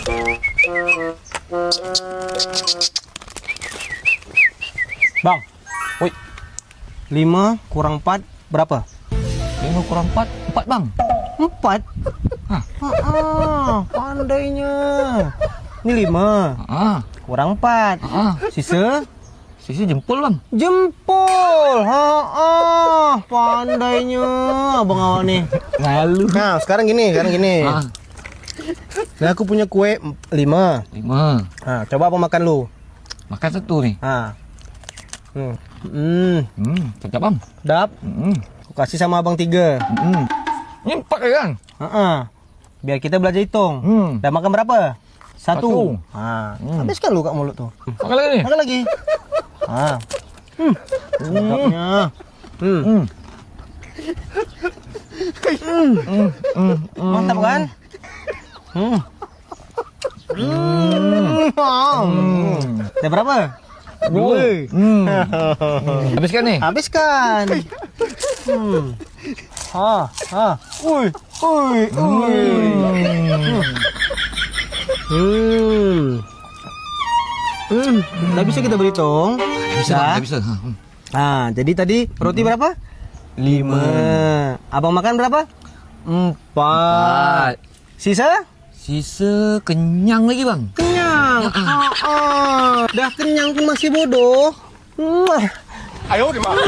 Bang, woi, 5 kurang 4 berapa? 5 kurang 4, 4 bang. 4? Hah? Pandainya. Ini 5 Ah, kurang 4. Sisa? sisi jempol bang. Jempol. Pandainya abang awak nih. Ngalu. Nah, sekarang gini. Ah, Nah, aku punya kue 5. 5. Nah, coba apa makan lu? Makan satu nih. Sedap bang. Dap. Aku kasih sama abang 3. Ini 4 kan? Biar kita belajar hitung. Dan makan berapa? 1. Habiskan lu kat mulut tuh. Makan lagi nih. Makan lagi. Sedapnya. Mantap kan? Ada berapa? 2. Habiskan nih. Habiskan. Uy. Udah bisa kita berhitung? Bisa, bisa. Nah, jadi tadi roti berapa? 5. Abang makan berapa? 4. Sisa? Sisa kenyang lagi bang. Kenyang. Dah kenyang pun masih bodoh. Ayo, di mana?